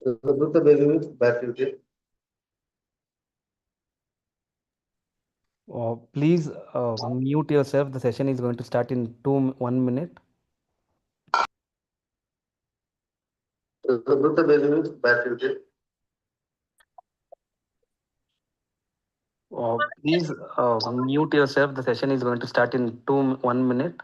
Put the baby with back to it. Please mute yourself. The session is going to start in 1 minute. Put the baby with back to it. Please mute yourself. The session is going to start in 1 minute.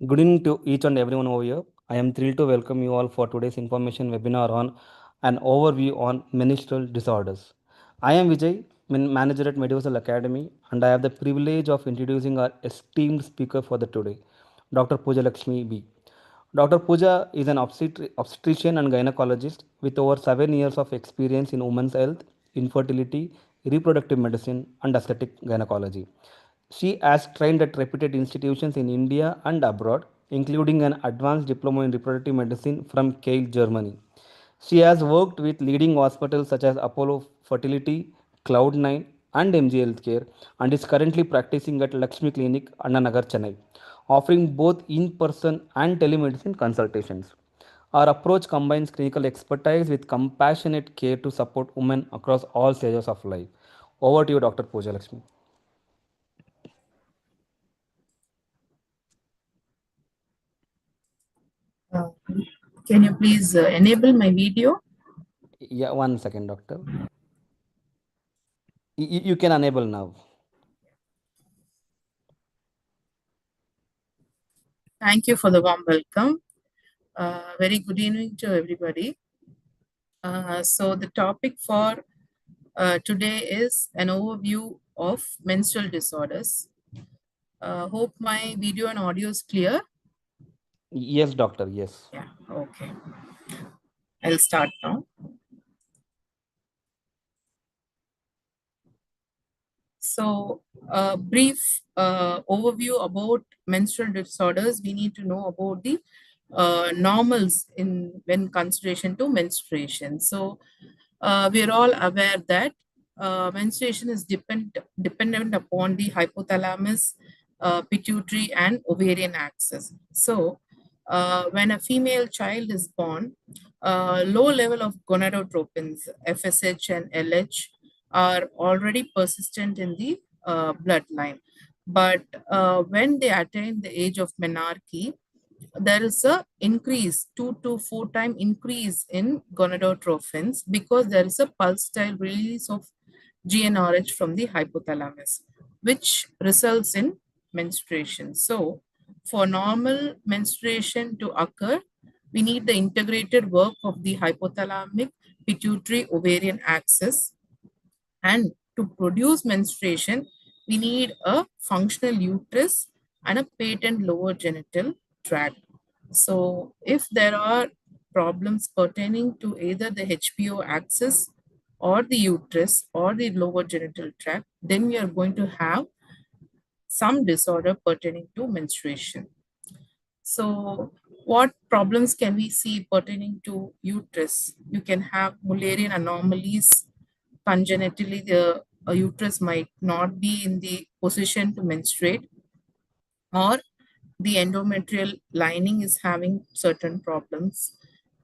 Good evening to each and everyone over here. I am thrilled to welcome you all for today's information webinar on an overview on menstrual disorders. I am Vijay, manager at Mediversal Academy, and I have the privilege of introducing our esteemed speaker for the today, Dr. Pujalakshmi B. Dr. Puja is an obstetrician and gynecologist with over 7 years of experience in women's health, infertility, reproductive medicine, and aesthetic gynecology. She has trained at reputed institutions in India and abroad, including an advanced diploma in reproductive medicine from Kiel, Germany. She has worked with leading hospitals such as Apollo Fertility, Cloud9, and MG Healthcare, and is currently practicing at Lakshmi Clinic, Annanagar, Chennai, offering both in-person and telemedicine consultations. Our approach combines clinical expertise with compassionate care to support women across all stages of life. Over to you, Dr. Pooja Lakshmi. Uh, can you please enable my video? Yeah, 1 second, doctor. You can enable now. Thank you for the warm welcome. Very good evening to everybody. So the topic for today is an overview of menstrual disorders. Hope my video and audio is clear. Yes, doctor, yes. Yeah, okay. I'll start now. So a brief overview about menstrual disorders. We need to know about the normals in when consideration to menstruation. So we are all aware that menstruation is dependent upon the hypothalamus, pituitary, and ovarian axis. So when a female child is born, low level of gonadotropins, FSH and LH, are already persistent in the bloodline. But when they attain the age of menarche, there is a increase, 2 to 4 time increase in gonadotropins because there is a pulsatile release of GnRH from the hypothalamus, which results in menstruation. So for normal menstruation to occur, we need the integrated work of the hypothalamic pituitary ovarian axis, and to produce menstruation, we need a functional uterus and a patent lower genital tract. So if there are problems pertaining to either the HPO axis or the uterus or the lower genital tract, then we are going to have some disorder pertaining to menstruation. So what problems can we see pertaining to uterus? You can have Mullerian anomalies. Congenitally, the uterus might not be in the position to menstruate, or the endometrial lining is having certain problems,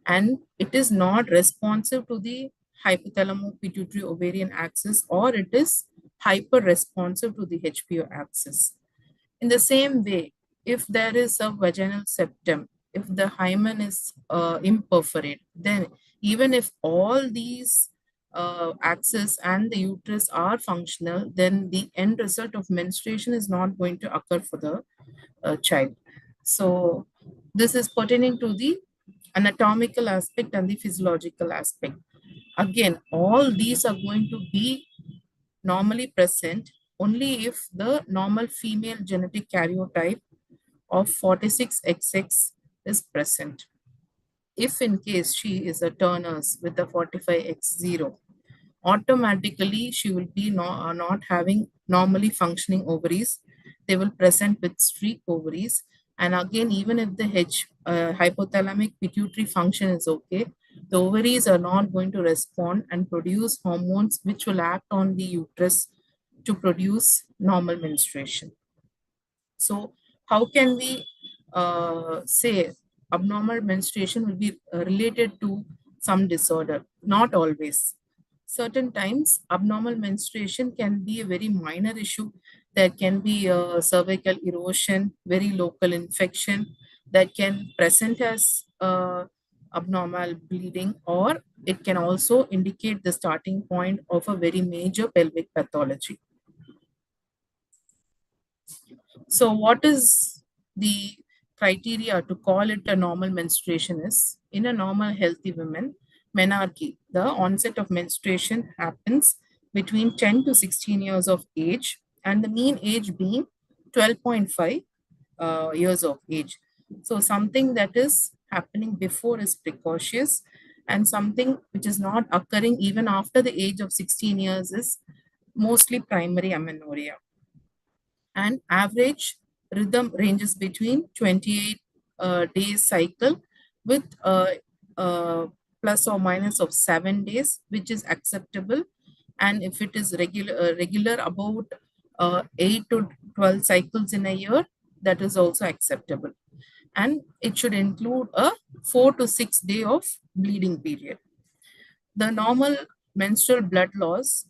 and it is not responsive to the hypothalamo pituitary ovarian axis, or it is hyper responsive to the HPO axis. In the same way, if there is a vaginal septum, if the hymen is imperforate, then even if all these axis and the uterus are functional, then the end result of menstruation is not going to occur for the child. So this is pertaining to the anatomical aspect and the physiological aspect. Again, all these are going to be normally present only if the normal female genetic karyotype of 46XX is present. If in case she is a Turner's with a 45X0, automatically she will be not having normally functioning ovaries. They will present with streak ovaries. And again, even if the hypothalamic pituitary function is okay, The ovaries are not going to respond and produce hormones which will act on the uterus to produce normal menstruation. So how can we say abnormal menstruation will be related to some disorder? Not always. Certain times, abnormal menstruation can be a very minor issue. There can be a cervical erosion, very local infection that can present as abnormal bleeding, or it can also indicate the starting point of a very major pelvic pathology. So what is the criteria to call it a normal menstruation is, in a normal healthy woman, menarche, the onset of menstruation happens between 10 to 16 years of age, and the mean age being 12.5 years of age. So something that is happening before is precocious, and something which is not occurring even after the age of 16 years is mostly primary amenorrhea. And average rhythm ranges between 28 days cycle with plus or minus of 7 days, which is acceptable. And if it is regular about 8 to 12 cycles in a year, that is also acceptable. And it should include a 4 to 6 day of bleeding period. The normal menstrual blood loss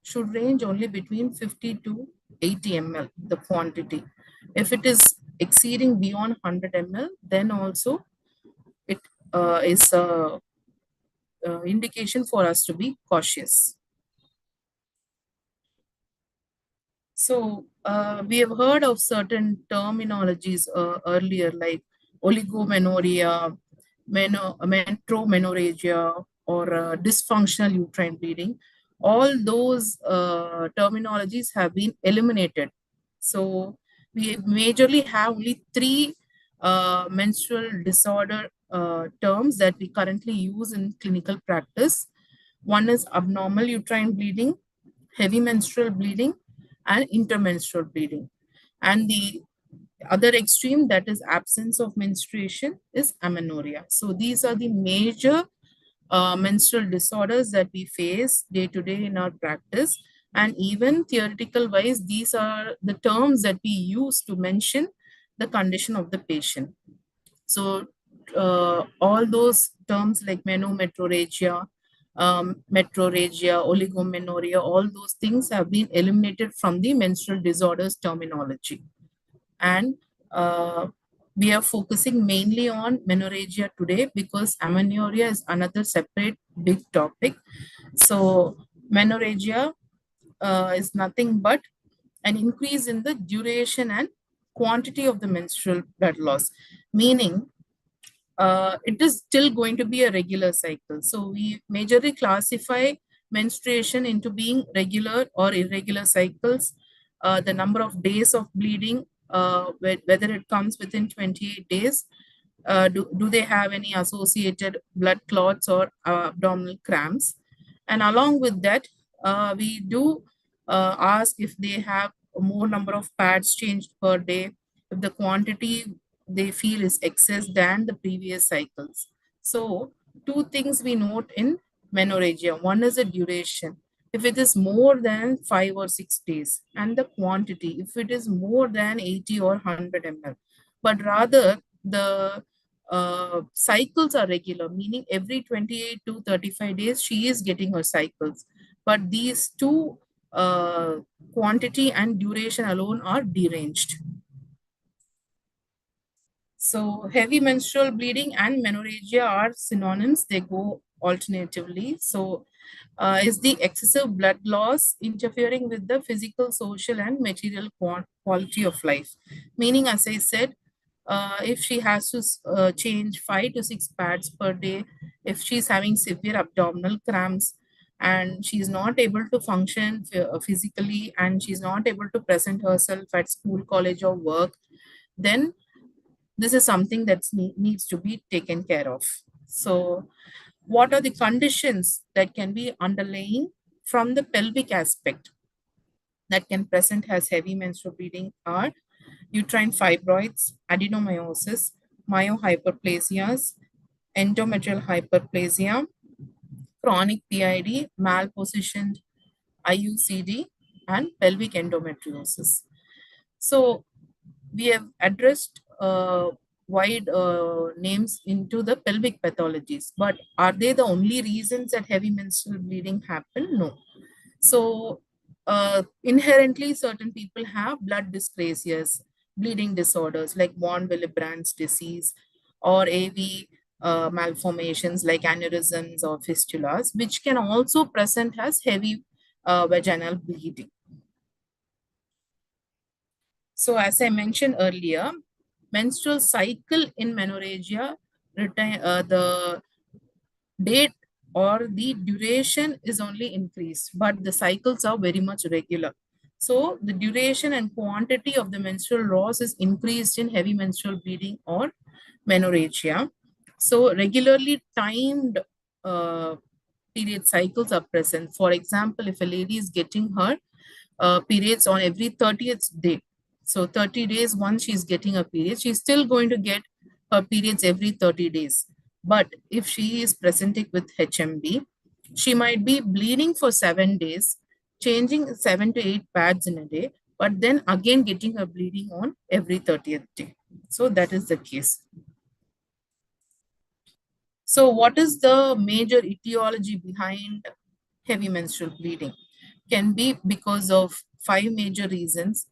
should range only between 50 to 80 ml, the quantity. If it is exceeding beyond 100 ml, then also it is a indication for us to be cautious. So we have heard of certain terminologies earlier, like oligomenorrhea, menorrhagia, or dysfunctional uterine bleeding. All those terminologies have been eliminated. So we majorly have only three menstrual disorder terms that we currently use in clinical practice. One is abnormal uterine bleeding, heavy menstrual bleeding, and intermenstrual bleeding. And the other extreme, that is absence of menstruation, is amenorrhea. So these are the major menstrual disorders that we face day to day in our practice. And even theoretical wise, these are the terms that we use to mention the condition of the patient. So all those terms like menorrhagia, metrorrhagia, oligomenorrhea, all those things have been eliminated from the menstrual disorders terminology. And we are focusing mainly on menorrhagia today because amenorrhea is another separate big topic. So menorrhagia is nothing but an increase in the duration and quantity of the menstrual blood loss, meaning it is still going to be a regular cycle. So we majorly classify menstruation into being regular or irregular cycles, the number of days of bleeding, whether it comes within 28 days, do they have any associated blood clots or abdominal cramps. And along with that, we do ask if they have more number of pads changed per day, if the quantity they feel is excess than the previous cycles. So two things we note in menorrhagia. One is the duration. If it is more than 5 or 6 days, and the quantity, if it is more than 80 or 100 ml, but rather the cycles are regular, meaning every 28 to 35 days she is getting her cycles. But these two quantity and duration alone are deranged. So heavy menstrual bleeding and menorrhagia are synonyms. They go alternatively. So is the excessive blood loss interfering with the physical, social, and material quality of life? Meaning, as I said, if she has to change 5 to 6 pads per day, if she's having severe abdominal cramps, and she's not able to function physically, and she's not able to present herself at school, college, or work, then this is something that needs to be taken care of. So what are the conditions that can be underlying from the pelvic aspect that can present as heavy menstrual bleeding are uterine fibroids, adenomyosis, myohyperplasias, endometrial hyperplasia, chronic PID, malpositioned IUCD, and pelvic endometriosis. So we have addressed wide names into the pelvic pathologies, but are they the only reasons that heavy menstrual bleeding happen? No. So inherently, certain people have blood dyscrasias, bleeding disorders like von Willebrand's disease or AV malformations like aneurysms or fistulas, which can also present as heavy vaginal bleeding. So as I mentioned earlier, menstrual cycle in menorrhagia, the date or the duration is only increased, but the cycles are very much regular. So the duration and quantity of the menstrual loss is increased in heavy menstrual bleeding or menorrhagia. So regularly timed uh, period cycles are present. For example, if a lady is getting her periods on every 30th day, so 30 days once she's getting a period, she's still going to get her periods every 30 days. But if she is presenting with HMB, she might be bleeding for 7 days, changing 7 to 8 pads in a day, but then again getting her bleeding on every 30th day. So that is the case. So what is the major etiology behind heavy menstrual bleeding? Can be because of 5 major reasons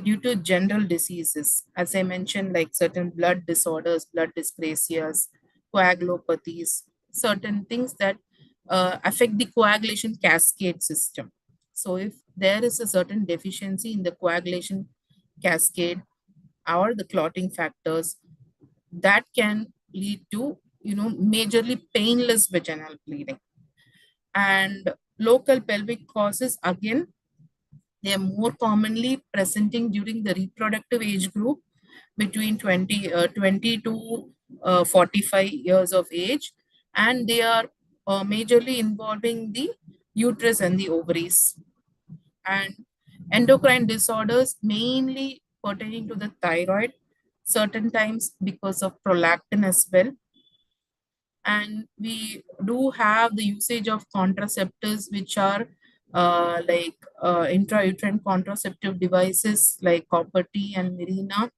due to general diseases. As I mentioned, like certain blood disorders, blood dyscrasias, coagulopathies, certain things that affect the coagulation cascade system. So if there is a certain deficiency in the coagulation cascade or the clotting factors, that can lead to majorly painless vaginal bleeding. And local pelvic causes, again, they are more commonly presenting during the reproductive age group between 20 to 45 years of age, and they are majorly involving the uterus and the ovaries. And endocrine disorders mainly pertaining to the thyroid, certain times because of prolactin as well. And we do have the usage of contraceptives, which are intrauterine contraceptive devices like copper T and Mirena.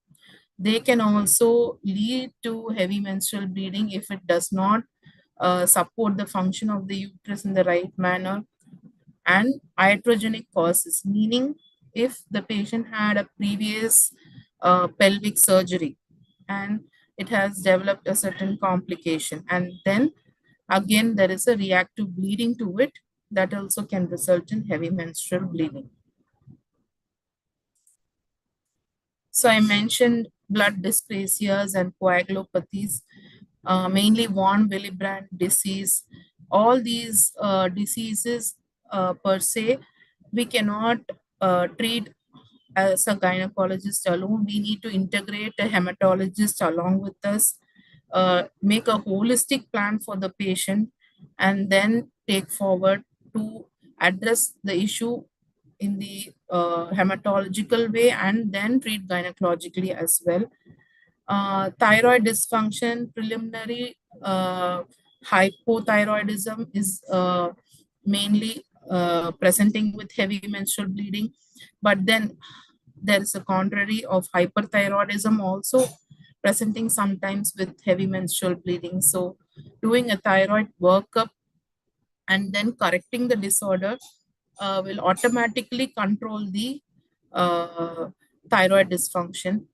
They can also lead to heavy menstrual bleeding if it does not support the function of the uterus in the right manner. And iatrogenic causes, meaning if the patient had a previous pelvic surgery and it has developed a certain complication, and then again there is a reactive bleeding to it, that also can result in heavy menstrual bleeding. So I mentioned blood dyscrasias and coagulopathies, mainly von Willebrand disease. All these diseases per se, we cannot treat as a gynecologist alone. We need to integrate a hematologist along with us, make a holistic plan for the patient, and then take forward to address the issue in the hematological way and then treat gynecologically as well. Thyroid dysfunction, preliminary hypothyroidism is mainly presenting with heavy menstrual bleeding, but then there is a contrary of hyperthyroidism also presenting sometimes with heavy menstrual bleeding. So doing a thyroid workup and then correcting the disorder will automatically control the thyroid dysfunction.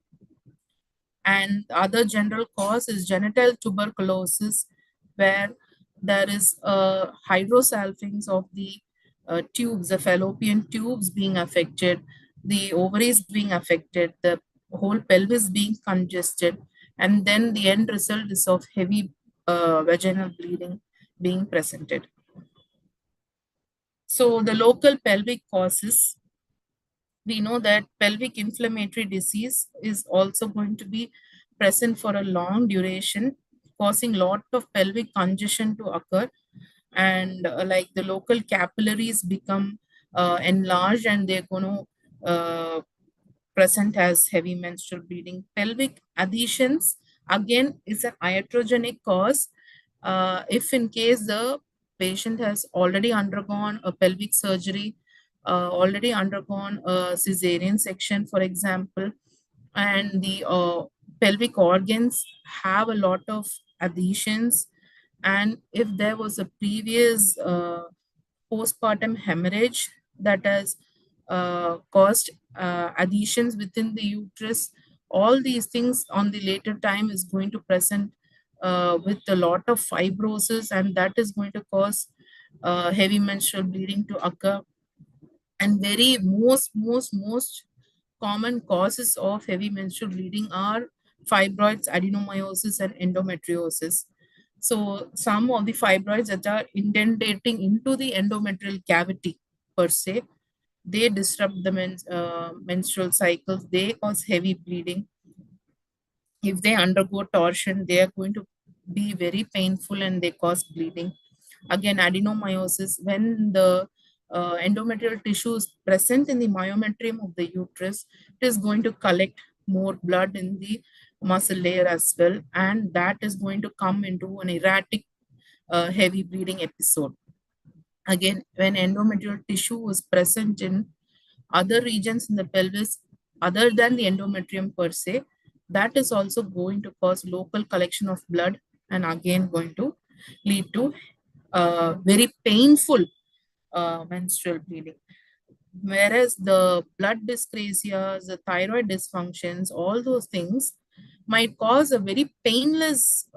And the other general cause is genital tuberculosis, where there is hydrosalpinx of the tubes, the fallopian tubes being affected, the ovaries being affected, the whole pelvis being congested, and then the end result is of heavy vaginal bleeding being presented. So the local pelvic causes, we know that pelvic inflammatory disease is also going to be present for a long duration, causing lot of pelvic congestion to occur. And like the local capillaries become enlarged and they're going to present as heavy menstrual bleeding. Pelvic adhesions Again, it's an iatrogenic cause. If in case the patient has already undergone a pelvic surgery, already undergone a cesarean section, for example, and the pelvic organs have a lot of adhesions, and if there was a previous postpartum hemorrhage that has caused adhesions within the uterus, all these things on the later time is going to present with a lot of fibrosis, and that is going to cause heavy menstrual bleeding to occur. And very most common causes of heavy menstrual bleeding are fibroids, adenomyosis, and endometriosis. So some of the fibroids that are indentating into the endometrial cavity per se, they disrupt the menstrual cycles, they cause heavy bleeding. If they undergo torsion, they are going to be very painful and they cause bleeding. Again, adenomyosis, when the endometrial tissue is present in the myometrium of the uterus, it is going to collect more blood in the muscle layer as well, and that is going to come into an erratic heavy bleeding episode. Again, when endometrial tissue is present in other regions in the pelvis other than the endometrium per se, that is also going to cause local collection of blood, and again going to lead to very painful menstrual bleeding. Whereas the blood dyscrasias, the thyroid dysfunctions, all those things might cause a very painless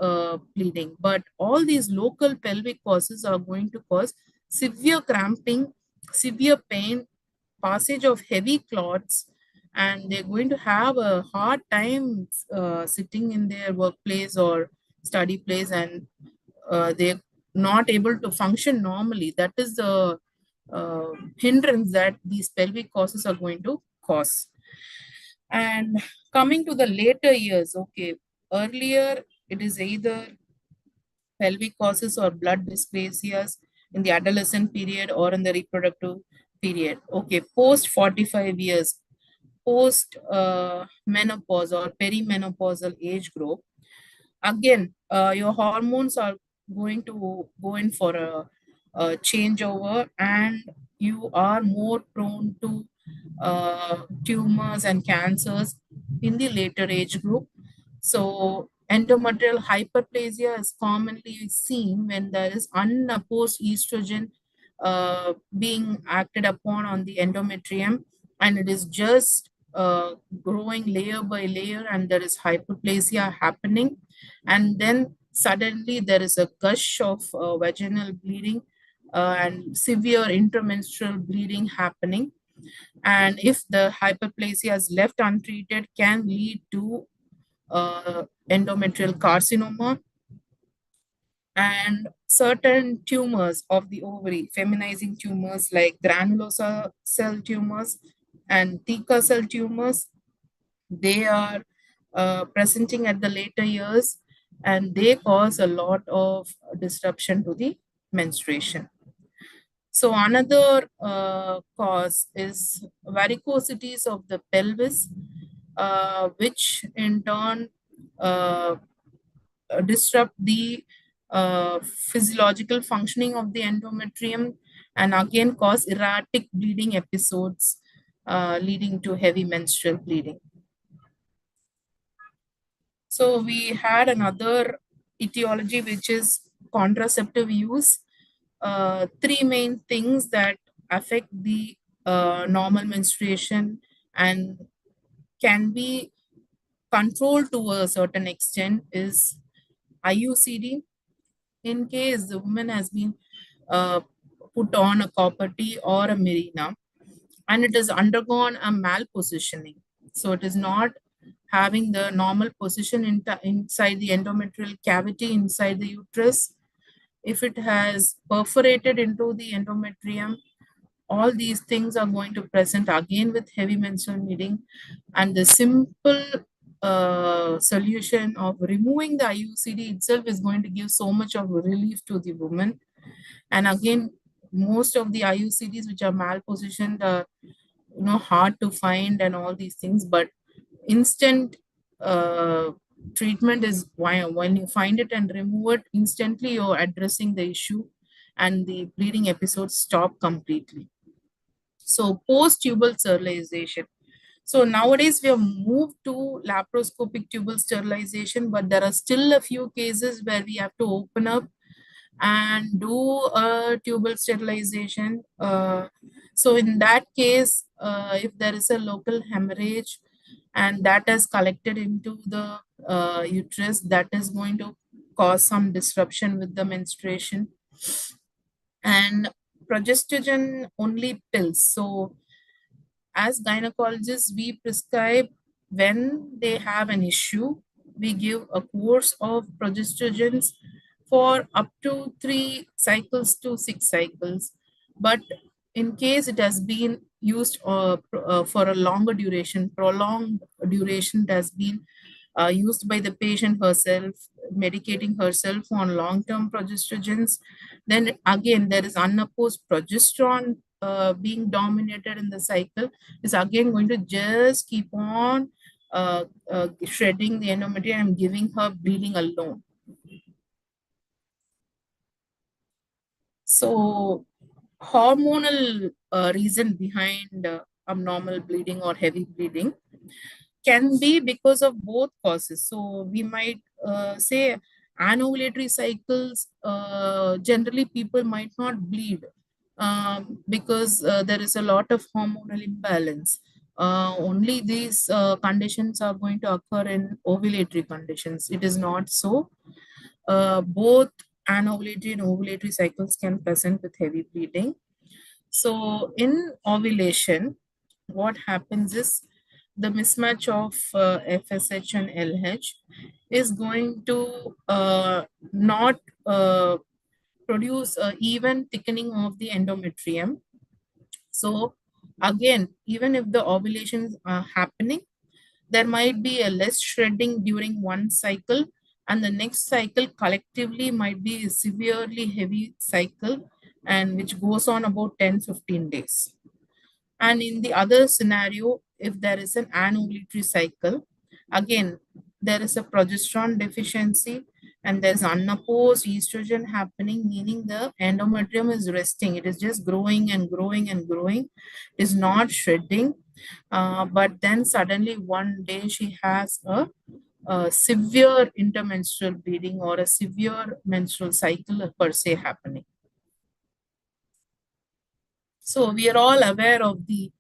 bleeding, but all these local pelvic causes are going to cause severe cramping, severe pain, passage of heavy clots, and they're going to have a hard time sitting in their workplace or study place, and they're not able to function normally. That is the hindrance that these pelvic causes are going to cause. And coming to the later years, okay, earlier it is either pelvic causes or blood dysplasias in the adolescent period or in the reproductive period. Okay, post 45 years, post menopause or perimenopausal age group, again, your hormones are going to go in for a changeover, and you are more prone to tumors and cancers in the later age group. So endometrial hyperplasia is commonly seen when there is unopposed estrogen being acted upon on the endometrium, and it is just growing layer by layer, and there is hyperplasia happening, and then suddenly there is a gush of vaginal bleeding and severe intermenstrual bleeding happening. And if the hyperplasia is left untreated, can lead to endometrial carcinoma and certain tumors of the ovary, feminizing tumors like granulosa cell tumors and theca cell tumors. They are presenting at the later years, and they cause a lot of disruption to the menstruation. So another cause is varicosities of the pelvis, which in turn disrupt the physiological functioning of the endometrium, and again cause erratic bleeding episodes leading to heavy menstrual bleeding. So we had another etiology, which is contraceptive use. Three main things that affect the normal menstruation and can be controlled to a certain extent is IUCD. In case the woman has been uh, put on a copper T or a Mirena, and it has undergone a malpositioning. So it is not having the normal position inside the endometrial cavity inside the uterus. If it has perforated into the endometrium, all these things are going to present again with heavy menstrual bleeding. And the simple solution of removing the IUCD itself is going to give so much of relief to the woman. And again, most of the IUCDs which are malpositioned are hard to find and all these things, but instant treatment is why when you find it and remove it, instantly you're addressing the issue and the bleeding episodes stop completely. So post-tubal sterilization. So nowadays we have moved to laparoscopic tubal sterilization, but there are still a few cases where we have to open up and do a tubal sterilization. So in that case, if there is a local hemorrhage and that has collected into the uterus, that is going to cause some disruption with the menstruation. And progestogen only pills. So as gynecologists, we prescribe when they have an issue, we give a course of progestogens for up to 3 cycles to 6 cycles. But in case it has been used for a longer duration, prolonged duration, it has been used by the patient herself, medicating herself on long-term progestogens, then again there is unopposed progesterone being dominated in the cycle, is again going to just keep on shredding the endometrium and giving her bleeding alone. So hormonal reason behind abnormal bleeding or heavy bleeding can be because of both causes. So we might say anovulatory cycles, generally people might not bleed because there is a lot of hormonal imbalance. Only these conditions are going to occur in ovulatory conditions. It is not so. Both anovulatory and ovulatory cycles can present with heavy bleeding. So in ovulation, what happens is the mismatch of FSH and LH is going to not produce even thickening of the endometrium. So again, even if the ovulations are happening, there might be a less shredding during one cycle, and the next cycle collectively might be a severely heavy cycle, and which goes on about 10-15 days. And in the other scenario, if there is an anovulatory cycle, again, there is a progesterone deficiency and there's unopposed estrogen happening, meaning the endometrium is resting. It is just growing and growing and growing. It is not shredding. But then suddenly one day she has a severe intermenstrual bleeding or a severe menstrual cycle per se happening. So we are all aware of the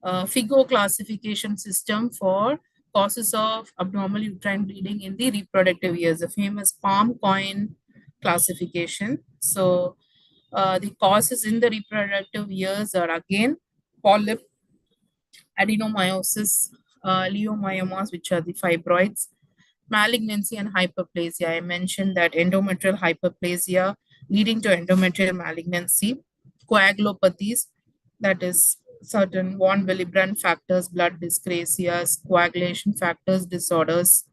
FIGO classification system for causes of abnormal uterine bleeding in the reproductive years, the famous palm coin classification. So the causes in the reproductive years are again polyp, adenomyosis, leiomyomas, which are the fibroids, malignancy and hyperplasia. I mentioned that endometrial hyperplasia leading to endometrial malignancy, coagulopathies, that is certain von Willebrand factors, blood dyscrasias, coagulation factors, disorders,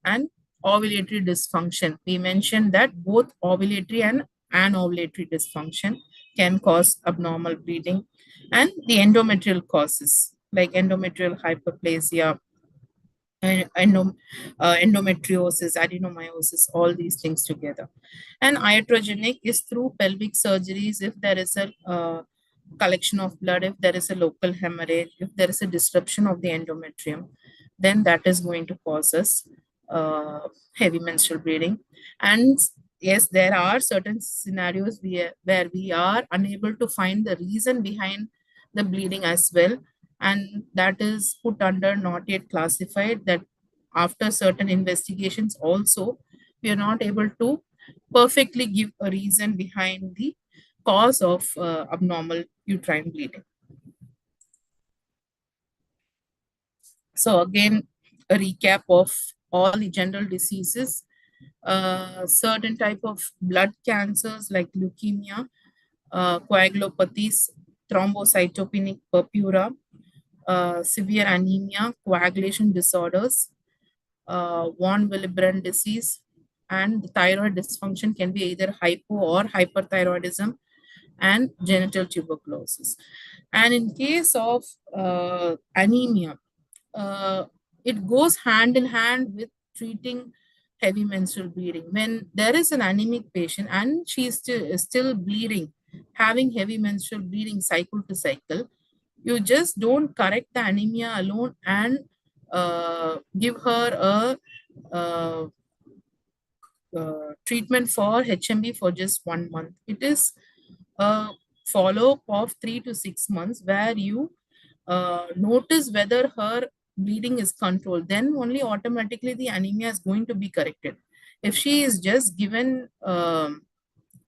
and ovulatory dysfunction. We mentioned that both ovulatory and anovulatory dysfunction can cause abnormal bleeding, and the endometrial causes like endometrial hyperplasia, endometriosis, adenomyosis, all these things together. And iatrogenic is through pelvic surgeries if there is a collection of blood, if there is a local hemorrhage, if there is a disruption of the endometrium, then that is going to cause us heavy menstrual bleeding. And yes, there are certain scenarios where we are unable to find the reason behind the bleeding as well, and that is put under not yet classified, that after certain investigations also we are not able to perfectly give a reason behind the cause of abnormal uterine bleeding. So again, a recap of all the general diseases, certain type of blood cancers like leukemia, coagulopathies, thrombocytopenic purpura, severe anemia, coagulation disorders, von Willebrand disease, and the thyroid dysfunction can be either hypo or hyperthyroidism, and genital tuberculosis. And in case of anemia, it goes hand in hand with treating heavy menstrual bleeding. When there is an anemic patient and she is still bleeding, having heavy menstrual bleeding cycle to cycle, you just don't correct the anemia alone and give her a treatment for HMB for just 1 month. It is a follow-up of 3 to 6 months where you notice whether her bleeding is controlled. Then only automatically the anemia is going to be corrected. If she is just given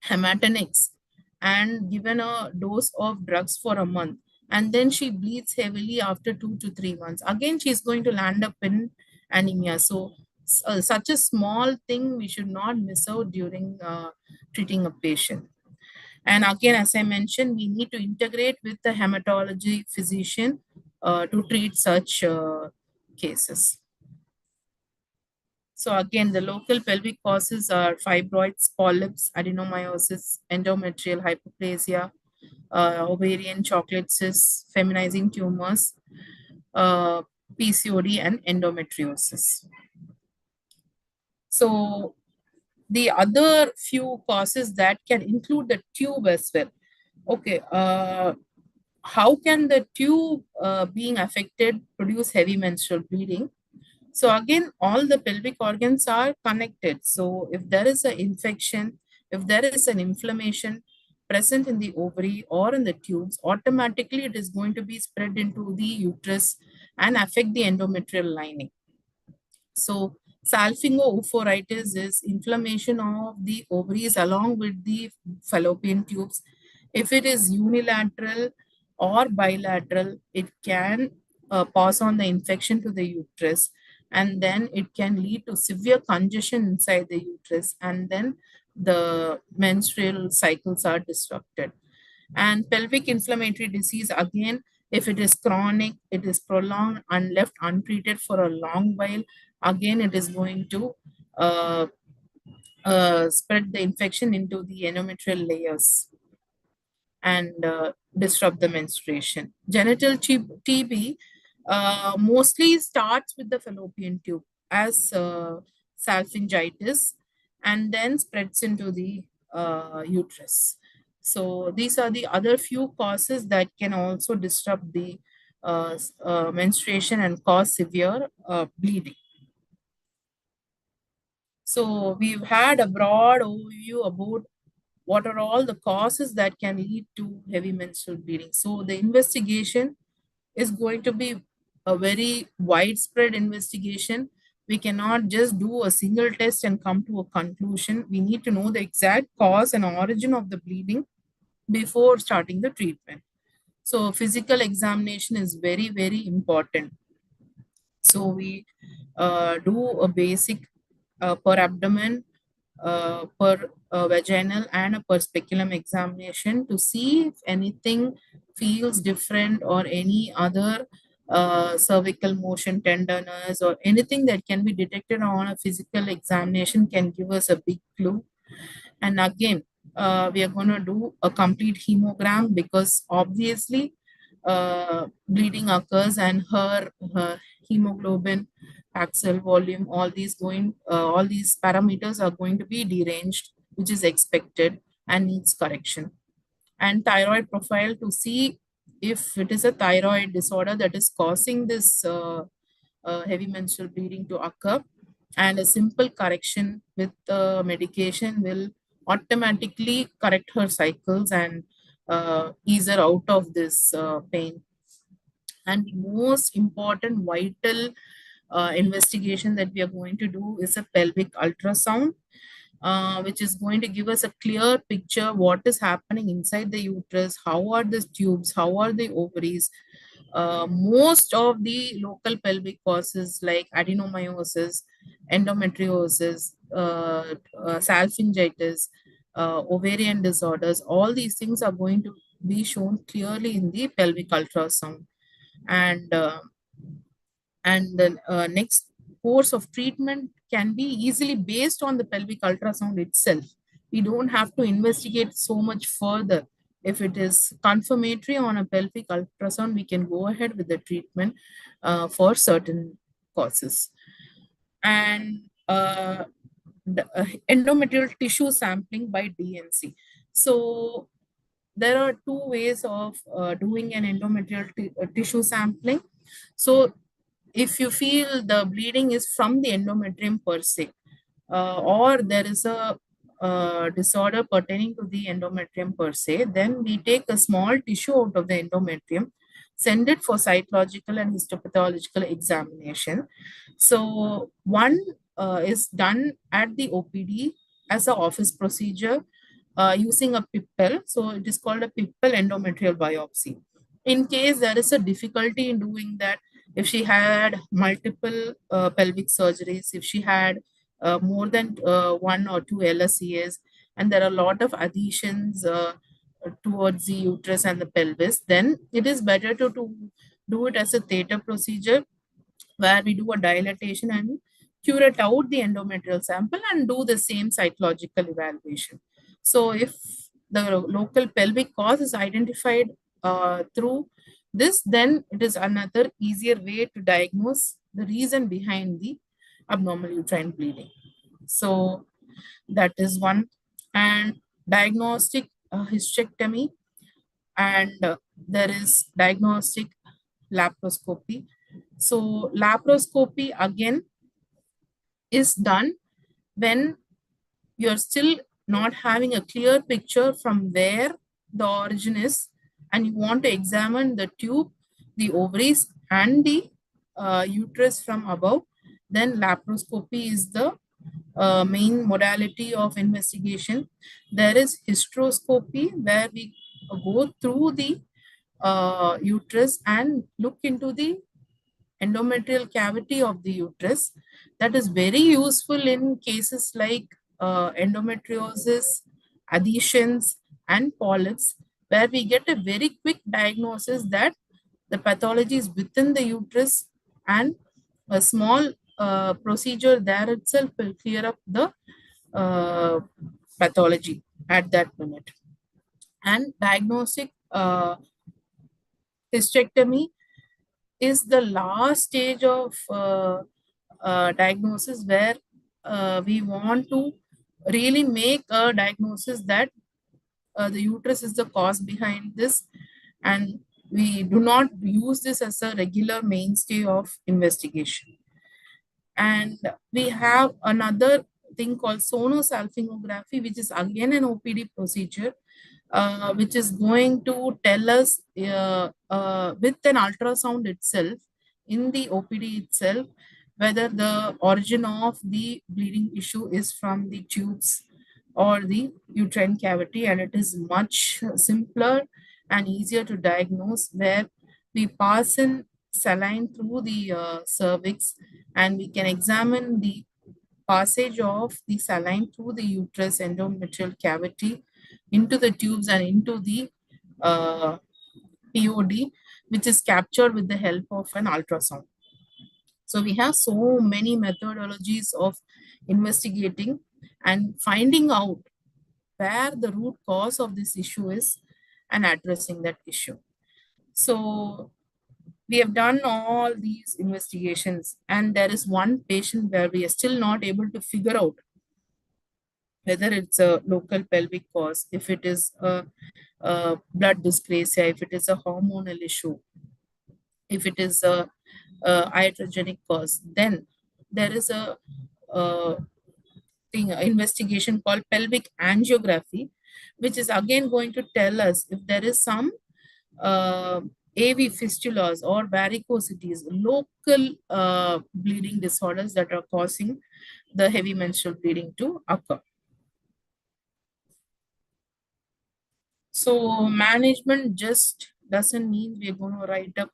hematinics and given a dose of drugs for a month, and then she bleeds heavily after 2 to 3 months, again she is going to land up in anemia. So such a small thing we should not miss out during treating a patient. And again, as I mentioned, we need to integrate with the hematology physician to treat such cases. So again, the local pelvic causes are fibroids, polyps, adenomyosis, endometrial hyperplasia, ovarian chocolate cysts, feminizing tumors, uh, PCOD, and endometriosis. So the other few causes that can include the tube as well. Okay, how can the tube being affected produce heavy menstrual bleeding? So again, all the pelvic organs are connected. So if there is an infection, if there is an inflammation present in the ovary or in the tubes, automatically it is going to be spread into the uterus and affect the endometrial lining. So salpingo-oophorytis is inflammation of the ovaries along with the fallopian tubes. If it is unilateral or bilateral, it can pass on the infection to the uterus, and then it can lead to severe congestion inside the uterus, and then the menstrual cycles are disrupted. And pelvic inflammatory disease, again, if it is chronic, it is prolonged and left untreated for a long while, again, it is going to spread the infection into the endometrial layers and disrupt the menstruation. Genital TB mostly starts with the fallopian tube as salpingitis and then spreads into the uterus. So these are the other few causes that can also disrupt the menstruation and cause severe bleeding. So we've had a broad overview about what are all the causes that can lead to heavy menstrual bleeding. So the investigation is going to be a very widespread investigation. We cannot just do a single test and come to a conclusion. We need to know the exact cause and origin of the bleeding before starting the treatment. So physical examination is very, very important. So we do a basic per abdomen, per vaginal and a per speculum examination to see if anything feels different or any other cervical motion tenderness or anything that can be detected on a physical examination can give us a big clue. And again, we are going to do a complete hemogram because obviously bleeding occurs and her hemoglobin, axial volume, all these parameters are going to be deranged, which is expected and needs correction. And thyroid profile to see if it is a thyroid disorder that is causing this heavy menstrual bleeding to occur. And a simple correction with medication will automatically correct her cycles and ease her out of this pain. And the most important vital investigation that we are going to do is a pelvic ultrasound, which is going to give us a clear picture what is happening inside the uterus, how are the tubes, how are the ovaries. Most of the local pelvic causes like adenomyosis, endometriosis, salpingitis, ovarian disorders, all these things are going to be shown clearly in the pelvic ultrasound. And the next course of treatment can be easily based on the pelvic ultrasound itself. We don't have to investigate so much further. If it is confirmatory on a pelvic ultrasound, we can go ahead with the treatment for certain causes. and endometrial tissue sampling by DNC. So there are two ways of doing an endometrial tissue sampling. So if you feel the bleeding is from the endometrium per se, or there is a disorder pertaining to the endometrium per se, then we take a small tissue out of the endometrium, send it for cytological and histopathological examination. So one is done at the OPD as an office procedure using a PIPPEL. So it is called a PIPPEL endometrial biopsy. In case there is a difficulty in doing that, if she had multiple pelvic surgeries, if she had more than one or two LSCs, and there are a lot of adhesions towards the uterus and the pelvis, then it is better to do it as a theta procedure where we do a dilatation and curate out the endometrial sample and do the same cytological evaluation. So if the local pelvic cause is identified through this, then it is another easier way to diagnose the reason behind the abnormal uterine bleeding. So that is one. And diagnostic hysterectomy, and there is diagnostic laparoscopy. So laparoscopy again is done when you're still not having a clear picture from where the origin is, and you want to examine the tube, the ovaries, and the uterus from above. Then laparoscopy is the main modality of investigation. There is hysteroscopy where we go through the uterus and look into the endometrial cavity of the uterus. That is very useful in cases like endometriosis, adhesions, and polyps, where we get a very quick diagnosis that the pathology is within the uterus, and a small procedure there itself will clear up the pathology at that minute. And diagnostic hysterectomy is the last stage of diagnosis where we want to really make a diagnosis that the uterus is the cause behind this, and we do not use this as a regular mainstay of investigation. And we have another thing called sonosalpingography, which is again an OPD procedure, which is going to tell us with an ultrasound itself, in the OPD itself, whether the origin of the bleeding issue is from the tubes or the uterine cavity, and it is much simpler and easier to diagnose, where we pass in saline through the cervix, and we can examine the passage of the saline through the uterus endometrial cavity into the tubes and into the POD, which is captured with the help of an ultrasound. So we have so many methodologies of investigating and finding out where the root cause of this issue is and addressing that issue. So we have done all these investigations, and there is one patient where we are still not able to figure out whether it's a local pelvic cause, if it is a blood dysplasia, if it is a hormonal issue, if it is a iatrogenic cause. Then there is a investigation called pelvic angiography, which is again going to tell us if there is some AV fistulas or varicosities, local bleeding disorders that are causing the heavy menstrual bleeding to occur. So management just doesn't mean we're going to write up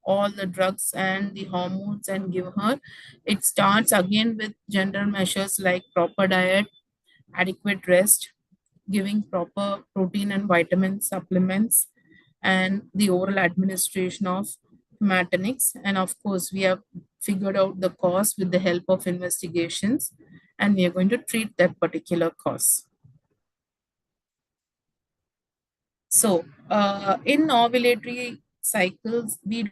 all the drugs and the hormones and give her. It starts again with general measures like proper diet, adequate rest, giving proper protein and vitamin supplements, and the oral administration of hematinics. And of course, we have figured out the cause with the help of investigations, and we are going to treat that particular cause. So in ovulatory cycles, we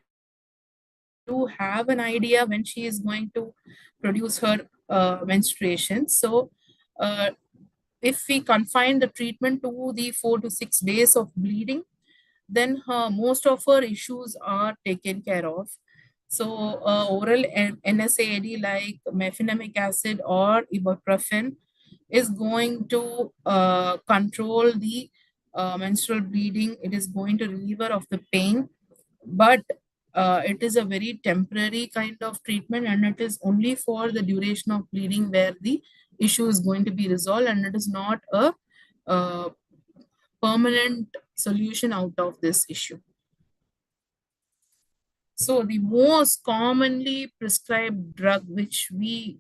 to have an idea when she is going to produce her menstruation. So if we confine the treatment to the 4 to 6 days of bleeding, then most of her issues are taken care of. So oral NSAID like mefenamic acid or ibuprofen is going to control the menstrual bleeding. It is going to relieve her of the pain, but it is a very temporary kind of treatment, and it is only for the duration of bleeding where the issue is going to be resolved, and it is not a permanent solution out of this issue. So the most commonly prescribed drug which we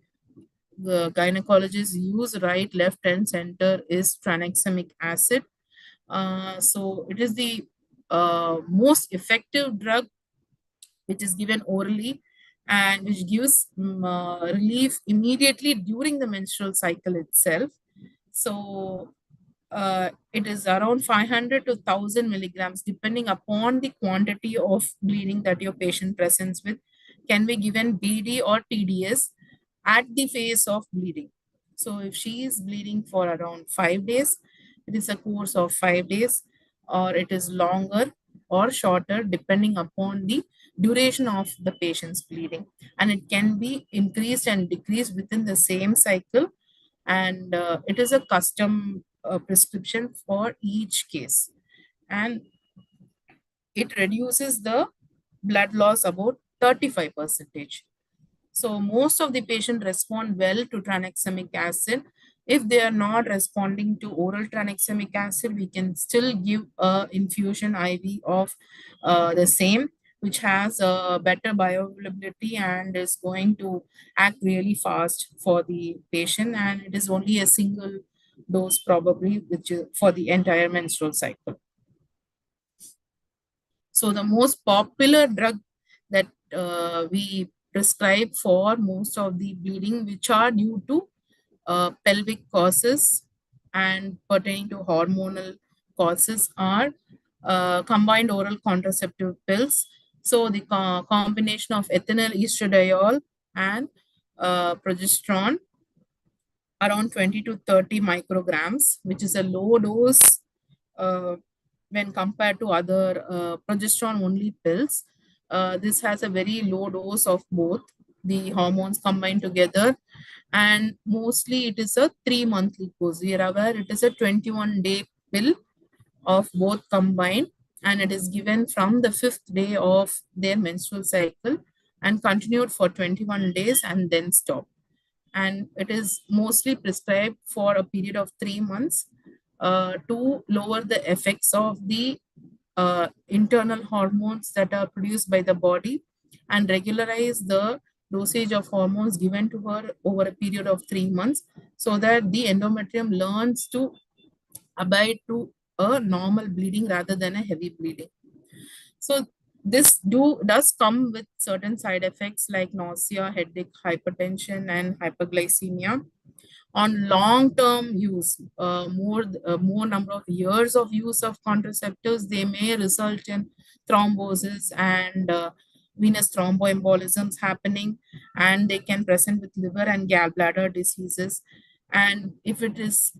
the gynecologists use right, left, and center is tranexamic acid. So it is the most effective drug which is given orally and which gives relief immediately during the menstrual cycle itself. So it is around 500 to 1000 milligrams, depending upon the quantity of bleeding that your patient presents with, can be given BD or TDS at the phase of bleeding. So if she is bleeding for around 5 days, it is a course of 5 days, or it is longer or shorter, depending upon the duration of the patient's bleeding. And it can be increased and decreased within the same cycle, and it is a custom prescription for each case, and it reduces the blood loss about 35%. So most of the patient respond well to tranexamic acid. If they are not responding to oral tranexamic acid, we can still give a infusion IV of the same, which has a better bioavailability and is going to act really fast for the patient. And it is only a single dose probably, which is for the entire menstrual cycle. So the most popular drug that we prescribe for most of the bleeding which are due to pelvic causes and pertaining to hormonal causes are combined oral contraceptive pills. So the combination of ethinyl estradiol and progesterone around 20 to 30 micrograms, which is a low dose when compared to other progesterone only pills. This has a very low dose of both the hormones combined together, and mostly it is a 3 monthly course. We are aware it is a 21-day pill of both combined, and it is given from the 5th day of their menstrual cycle and continued for 21 days and then stop. And it is mostly prescribed for a period of 3 months to lower the effects of the internal hormones that are produced by the body and regularize the dosage of hormones given to her over a period of 3 months, so that the endometrium learns to abide to a normal bleeding rather than a heavy bleeding. So this does come with certain side effects like nausea, headache, hypertension, and hyperglycemia. On long-term use, more number of years of use of contraceptives, they may result in thrombosis and venous thromboembolisms happening, and they can present with liver and gallbladder diseases. And if it is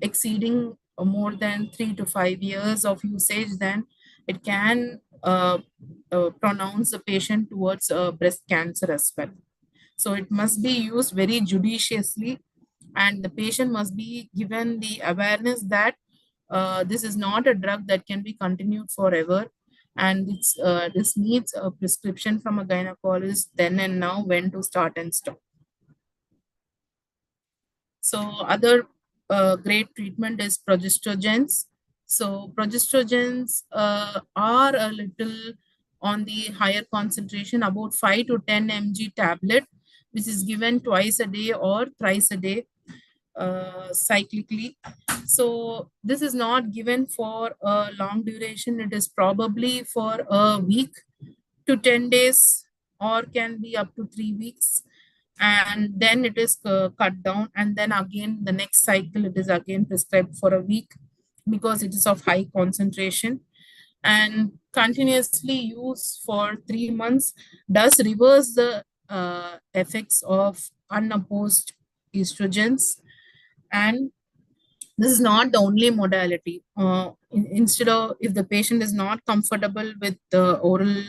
exceeding more than 3 to 5 years of usage, then it can pronounce the patient towards breast cancer as well. So it must be used very judiciously, and the patient must be given the awareness that this is not a drug that can be continued forever, and this needs a prescription from a gynecologist then and now when to start and stop. So other great treatment is progestogens. So progestogens are a little on the higher concentration, about 5 to 10 mg tablet, which is given twice a day or thrice a day cyclically. So this is not given for a long duration. It is probably for a week to 10 days or can be up to 3 weeks, and then it is cut down, and then again the next cycle it is again prescribed for a week because it is of high concentration. and continuously use for 3 months does reverse the effects of unopposed estrogens. And this is not the only modality. Instead of, if the patient is not comfortable with the oral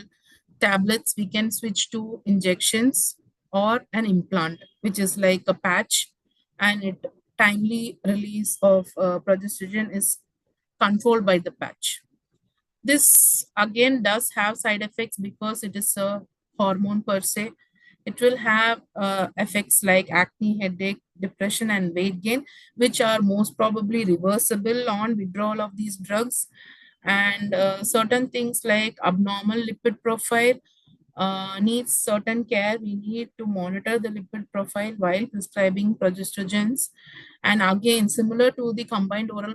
tablets, we can switch to injections or an implant, which is like a patch, and it timely release of progesterone is controlled by the patch. This again does have side effects because it is a hormone per se. It will have effects like acne, headache, depression, and weight gain, which are most probably reversible on withdrawal of these drugs. And certain things like abnormal lipid profile needs certain care. We need to monitor the lipid profile while prescribing progestogens. And again, similar to the combined oral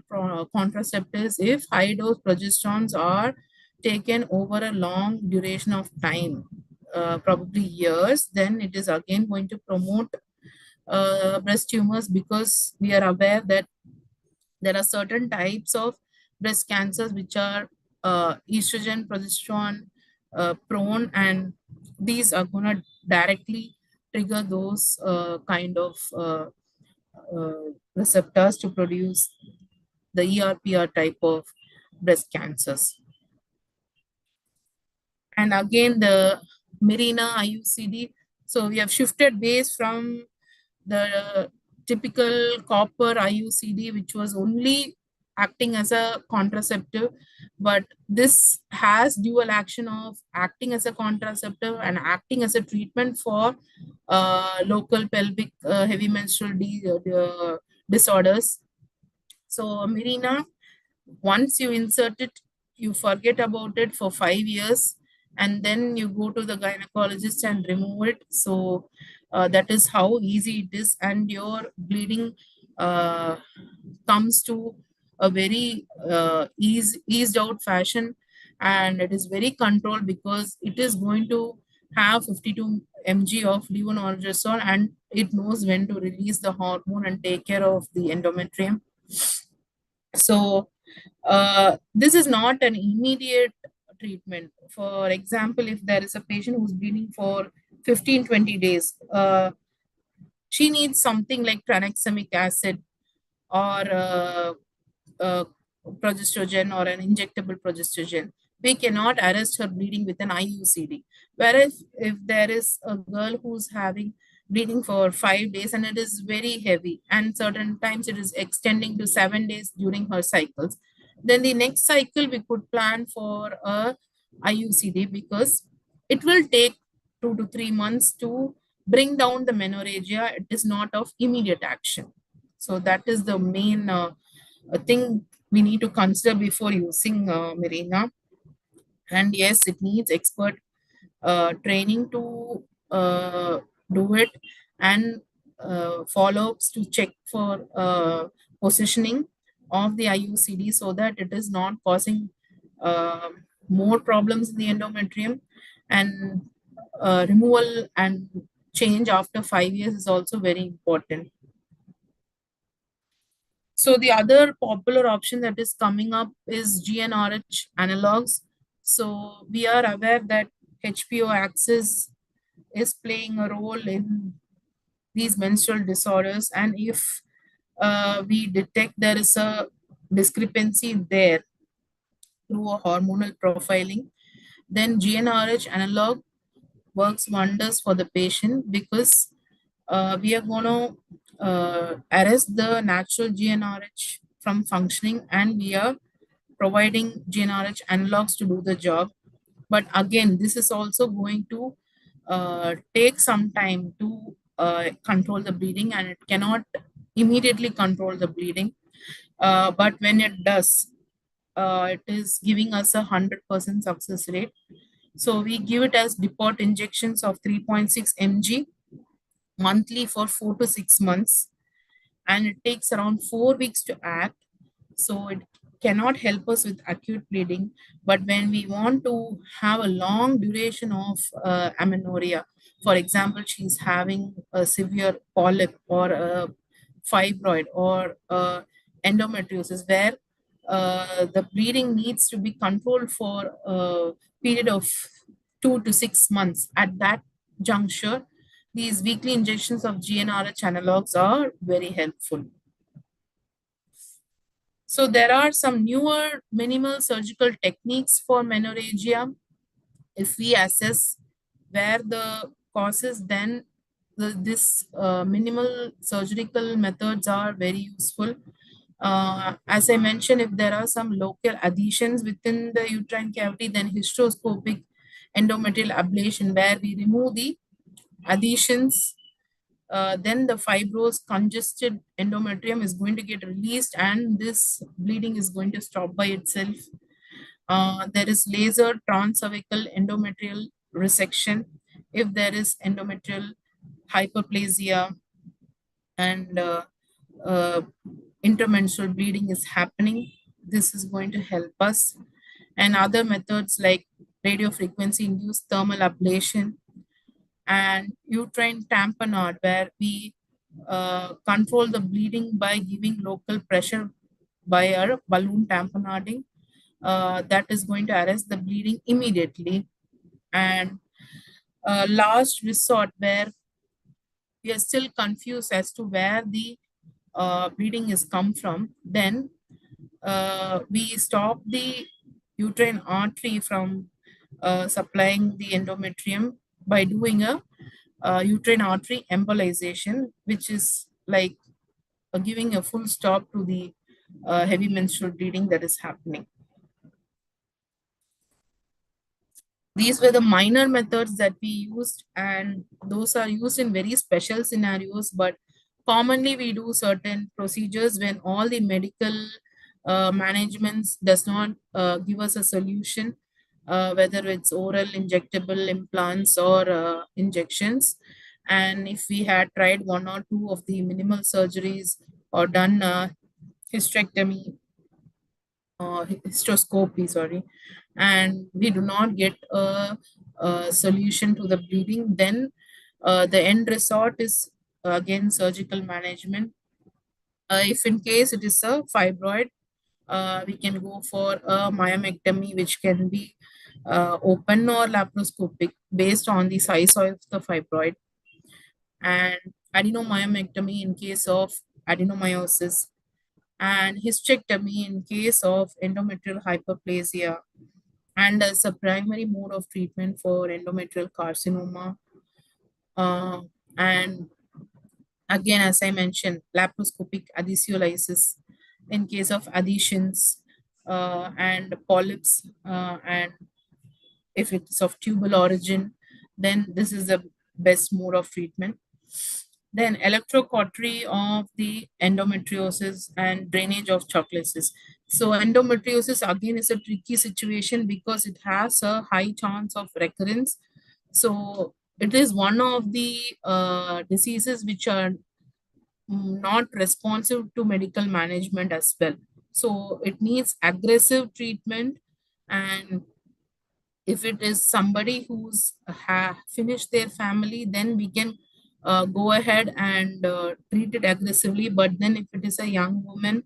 contraceptives, if high dose progesterones are taken over a long duration of time, probably years, then it is again going to promote breast tumors, because we are aware that there are certain types of breast cancers which are estrogen, progesterone prone, and these are going to directly trigger those kind of receptors to produce the ERPR type of breast cancers. And again, the Mirena IUCD. So we have shifted base from the typical copper IUCD, which was only acting as a contraceptive, but this has dual action of acting as a contraceptive and acting as a treatment for local pelvic heavy menstrual disorders. So Mirena, once you insert it, you forget about it for 5 years, and then you go to the gynecologist and remove it. So that is how easy it is, and your bleeding comes to a very eased out fashion, and it is very controlled because it is going to have 52 mg of levonorgestrel, and it knows when to release the hormone and take care of the endometrium. So this is not an immediate treatment. For example, if there is a patient who's bleeding for 15-20 days, she needs something like tranexamic acid or progestogen or an injectable progestogen. We cannot arrest her bleeding with an IUCD. Whereas if there is a girl who's having bleeding for 5 days and it is very heavy, and certain times it is extending to 7 days during her cycles, then the next cycle we could plan for a IUCD, because it will take 2 to 3 months to bring down the menorrhagia. It is not of immediate action. So that is the main thing we need to consider before using Mirena. And yes, it needs expert training to do it, and follow-ups to check for positioning of the IUCD so that it is not causing uh, more problems in the endometrium. And removal and change after 5 years is also very important. So the other popular option that is coming up is GnRH analogs. So we are aware that HPO axis is playing a role in these menstrual disorders, and if we detect there is a discrepancy there through a hormonal profiling, then GnRH analog works wonders for the patient, because we are going to arrest the natural GnRH from functioning, and we are providing GnRH analogs to do the job. But again, this is also going to take some time to control the bleeding, and it cannot immediately control the bleeding. But when it does, it is giving us 100% success rate. So we give it as depot injections of 3.6 mg monthly for 4 to 6 months, and it takes around 4 weeks to act. So it cannot help us with acute bleeding. But when we want to have a long duration of amenorrhea, for example, she's having a severe polyp or a fibroid or endometriosis, where the bleeding needs to be controlled for a period of 2 to 6 months. At that juncture, these weekly injections of GnRH analogs are very helpful. So there are some newer minimal surgical techniques for menorrhagia. If we assess where the causes, then this minimal surgical methods are very useful. As I mentioned, if there are some local adhesions within the uterine cavity, then hysteroscopic endometrial ablation, where we remove the adhesions, then the fibrous congested endometrium is going to get released and this bleeding is going to stop by itself. There is laser transcervical endometrial resection if there is endometrial hyperplasia and uh, intermenstrual bleeding is happening. This is going to help us. And other methods like radiofrequency induced thermal ablation and uterine tamponade, where we control the bleeding by giving local pressure by our balloon tamponading. That is going to arrest the bleeding immediately. And last resort, where we are still confused as to where the bleeding is come from, then we stop the uterine artery from supplying the endometrium by doing a uterine artery embolization, which is like giving a full stop to the heavy menstrual bleeding that is happening. These were the minor methods that we used, and those are used in very special scenarios, but commonly we do certain procedures when all the medical managements does not give us a solution, whether it's oral injectable implants or injections. And if we had tried one or two of the minimal surgeries or done hysterectomy hysteroscopy, sorry, and we do not get a solution to the bleeding, then the end resort is again surgical management. If in case it is a fibroid, we can go for a myomectomy, which can be open or laparoscopic based on the size of the fibroid, and adenomyomectomy in case of adenomyosis, and hysterectomy in case of endometrial hyperplasia, and as a primary mode of treatment for endometrial carcinoma. And again, as I mentioned, laparoscopic adhesiolysis in case of adhesions and polyps, and if it's of tubal origin, then this is the best mode of treatment. Then electrocautery of the endometriosis and drainage of chocolates. So endometriosis again is a tricky situation because it has a high chance of recurrence. So it is one of the diseases which are not responsive to medical management as well. So it needs aggressive treatment, and if it is somebody who's finished their family, then we can go ahead and treat it aggressively. But then if it is a young woman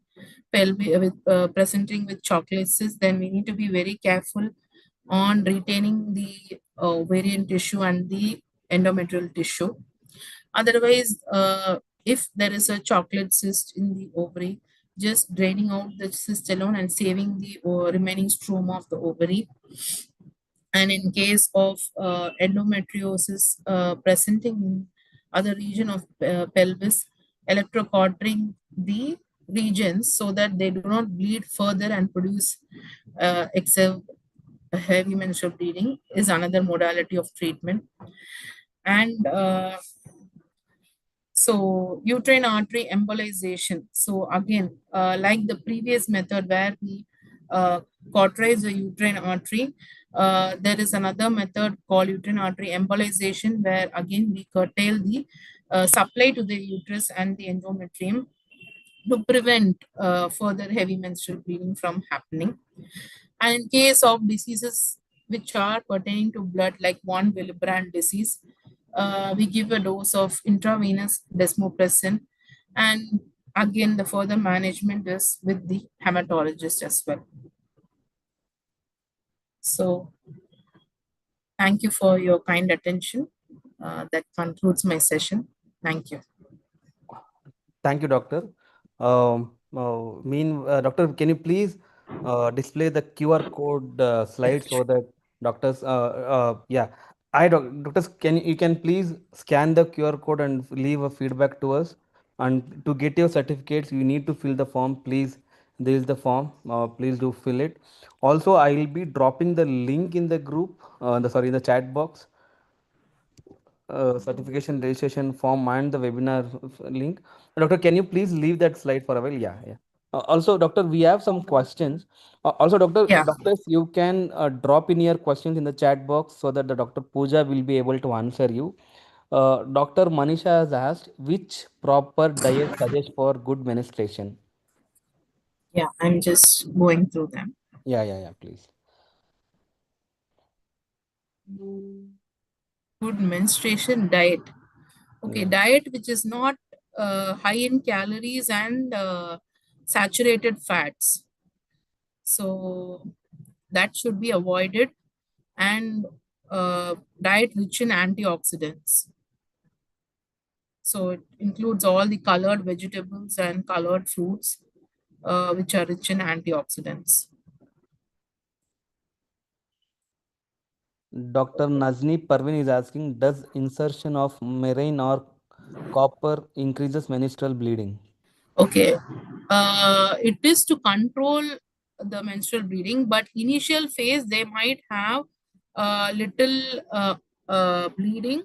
with presenting with chocolates, then we need to be very careful on retaining the ovarian tissue and the endometrial tissue. Otherwise, if there is a chocolate cyst in the ovary, just draining out the cyst alone and saving the remaining stroma of the ovary. And in case of endometriosis presenting in other region of pelvis, electrocautering the regions so that they do not bleed further and produce excess heavy menstrual bleeding is another modality of treatment. And so uterine artery embolization. So again, like the previous method where we cauterize the uterine artery, there is another method called uterine artery embolization, where again we curtail the supply to the uterus and the endometrium to prevent further heavy menstrual bleeding from happening. And in case of diseases which are pertaining to blood, like von Willebrand disease, we give a dose of intravenous desmopressin. And again, the further management is with the hematologist as well. So thank you for your kind attention. That concludes my session. Thank you. Thank you, doctor. Doctor, can you please display the QR code slide so that doctors, yeah, doctors, you can please scan the QR code and leave a feedback to us. And to get your certificates, you need to fill the form. Please, there is the form. Please do fill it. Also, I will be dropping the link in the group, in the chat box, certification registration form and the webinar link. Doctor, can you please leave that slide for a while? Yeah, yeah. Also, doctor, we have some questions. Also, Yeah. doctors, you can drop in your questions in the chat box so that the Dr. Pooja will be able to answer you. Dr. Manisha has asked, which proper diet suggests for good menstruation? Yeah, I'm just going through them. Yeah, yeah, yeah, please. Good menstruation diet. Okay, Yeah. diet which is not high in calories and saturated fats. So that should be avoided, and diet rich in antioxidants. So it includes all the colored vegetables and colored fruits, which are rich in antioxidants. Dr. Nazni Parvin is asking, does insertion of marine or copper increases menstrual bleeding? Okay, it is to control the menstrual bleeding, but initial phase they might have a little bleeding,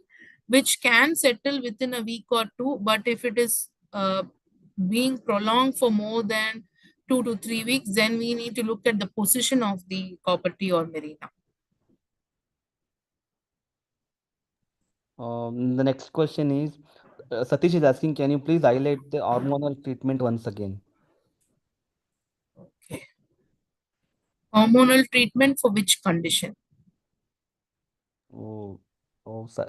which can settle within a week or two. But if it is being prolonged for more than 2 to 3 weeks, then we need to look at the position of the copper T or marina. The next question is, Satish is asking, can you please highlight the hormonal treatment once again? Okay. Hormonal treatment for which condition? Oh,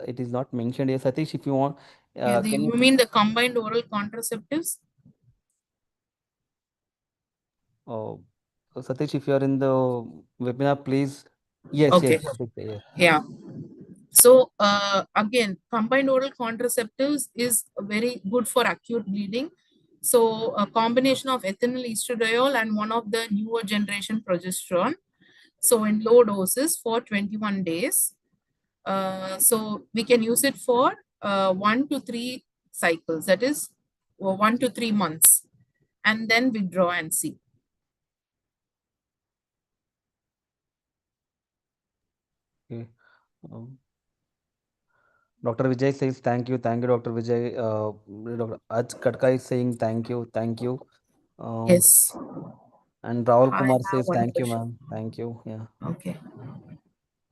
it is not mentioned here. Satish, if you want, Yeah, can you you, mean the combined oral contraceptives? oh, Satish, if you are in the webinar, please. Yes, yes, Okay. Satish, yes. Yeah. So again, combined oral contraceptives is very good for acute bleeding. So a combination of ethinyl estradiol and one of the newer generation progesterone. So in low doses for 21 days. So we can use it for 1 to 3 cycles. That is 1 to 3 months, and then withdraw and see. Okay. Um, Dr. Vijay says thank you, Dr. Vijay. Dr. Aj Katka is saying thank you. Um, Yes. and Rahul I Kumar have says one thank you, question. ma'am. Thank you. Yeah. Okay.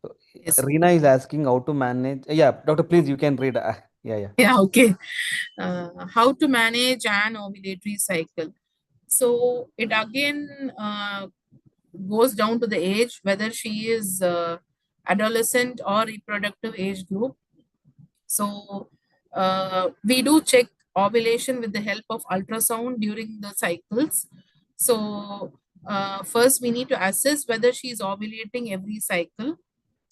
So, Yes. Reena is asking how to manage. Yeah, doctor, please, you can read. Yeah, yeah. Yeah. Okay. How to manage an ovulatory cycle. So it again goes down to the age, whether she is adolescent or reproductive age group. So we do check ovulation with the help of ultrasound during the cycles. So first we need to assess whether she is ovulating every cycle,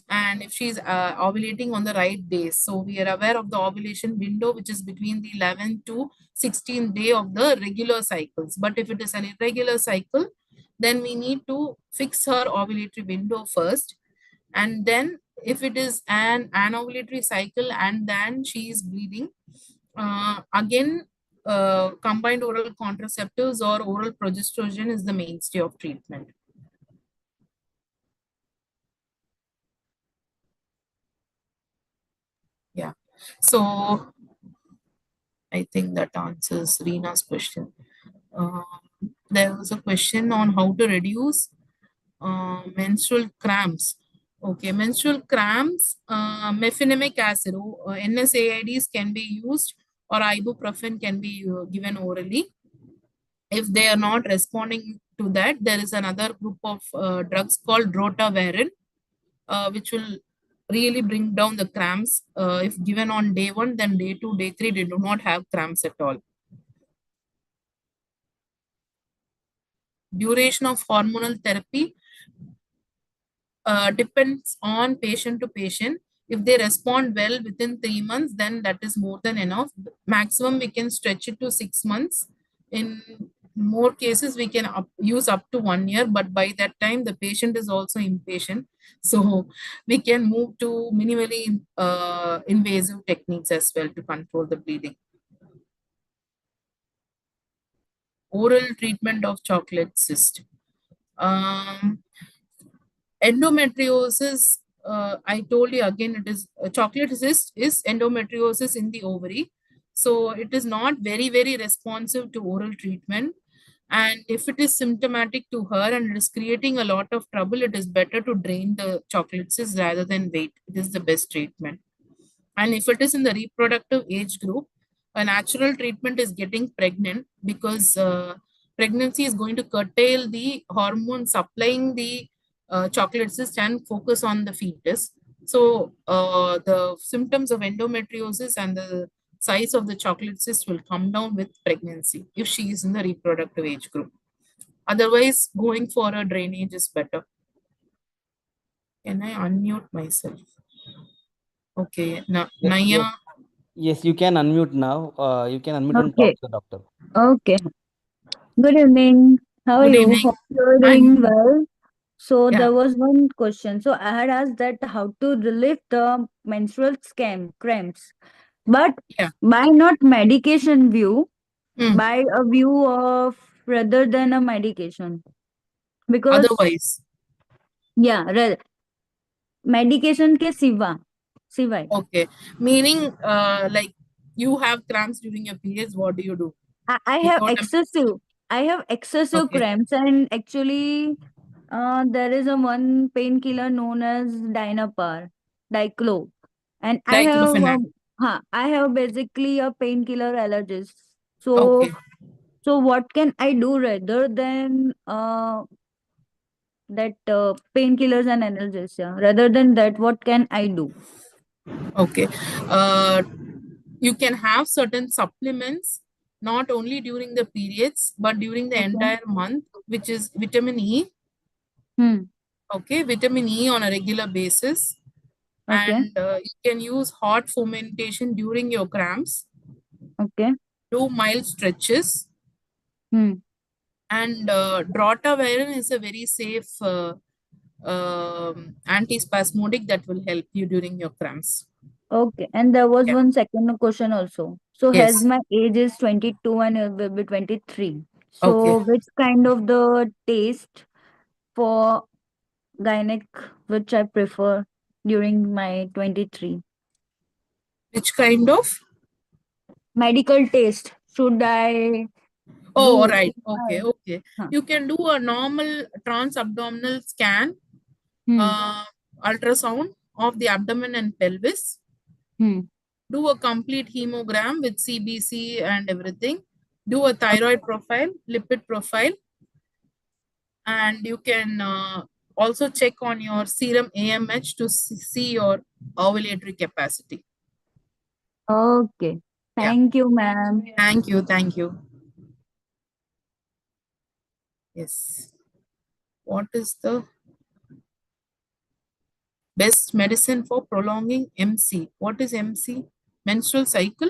and if she's ovulating on the right days. So we are aware of the ovulation window, which is between the 11th to 16th day of the regular cycles. But if it is an irregular cycle, then we need to fix her ovulatory window first. And then if it is an anovulatory cycle and then she is bleeding, again, combined oral contraceptives or oral progesterone is the mainstay of treatment. Yeah. So I think that answers Reena's question. Uh, there was a question on how to reduce menstrual cramps. Okay, menstrual cramps, mefenamic acid, NSAIDs can be used, or ibuprofen can be given orally. If they are not responding to that, there is another group of drugs called rotavirin, which will really bring down the cramps. If given on day 1, then day 2, day 3, they do not have cramps at all. duration of hormonal therapy depends on patient to patient. If they respond well within 3 months, then that is more than enough. Maximum we can stretch it to 6 months. In more cases, we can use up to 1 year, but by that time, the patient is also impatient. So we can move to minimally invasive techniques as well to control the bleeding. Oral treatment of chocolate cyst. Endometriosis, I told you again, it is chocolate cyst is endometriosis in the ovary. So it is not very, very responsive to oral treatment. And if it is symptomatic to her and it is creating a lot of trouble, it is better to drain the chocolate cyst rather than wait. It is the best treatment. And if it is in the reproductive age group, a natural treatment is getting pregnant because pregnancy is going to curtail the hormone supplying the chocolate cyst and focus on the fetus. So the symptoms of endometriosis and the size of the chocolate cyst will come down with pregnancy if she is in the reproductive age group. Otherwise, going for a drainage is better. Can I unmute myself? Okay, Naya. Yes, you can unmute now. You can unmute and talk Okay. to the doctor. Okay. Good evening. How are Good you? evening. Hope you're I'm doing well. So yeah. there was one question. So I had asked that how to relieve the menstrual cramps, but Yeah. by not medication view, Hmm. by a view of rather than a medication. Because Otherwise, yeah, medication के सिवाय okay. Meaning, like you have cramps during your periods. What do you do? I have Without a excessive okay, cramps, and actually there is a one painkiller known as Diclo, and diclofenac. I have basically a painkiller allergist. Okay, So what can I do rather than that painkillers and analgesia? Rather than that, what can I do? okay. Uh, you can have certain supplements not only during the periods but during the Okay. entire month, which is vitamin E. Hmm. Okay, vitamin E on a regular basis, Okay. and you can use hot fomentation during your cramps. Okay. Do mild stretches. Hmm. And Drotavirin is a very safe antispasmodic that will help you during your cramps. Okay, and there was Yeah. one second question also. So, as Yes. my age is 22 and it will be 23, Okay. so which kind of the taste for gynec which I prefer during my 23? Which kind of? Medical taste should I Oh, all do right. in Okay. my Okay. huh. You can do a normal transabdominal scan, Hmm. uh, ultrasound of the abdomen and pelvis. Hmm. Do a complete hemogram with CBC and everything. Do a thyroid profile, lipid profile, and you can also check on your serum AMH to see your ovulatory capacity. Okay. Yeah. Thank you, ma'am. Thank you. Thank you. Yes. What is the best medicine for prolonging MC? What is MC? Menstrual cycle?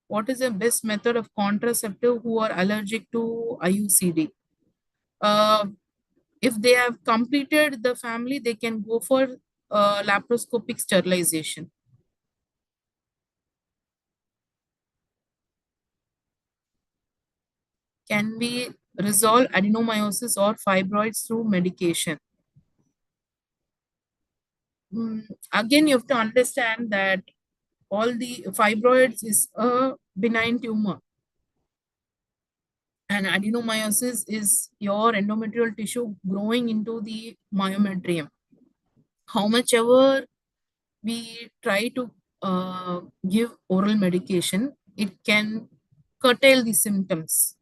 What is the best method of contraceptive who are allergic to IUCD? Uh, if they have completed the family, they can go for laparoscopic sterilization. Can we resolve adenomyosis or fibroids through medication? Again, you have to understand that all the fibroids is a benign tumor, and adenomyosis is your endometrial tissue growing into the myometrium. How much ever we try to give oral medication, it can curtail the symptoms.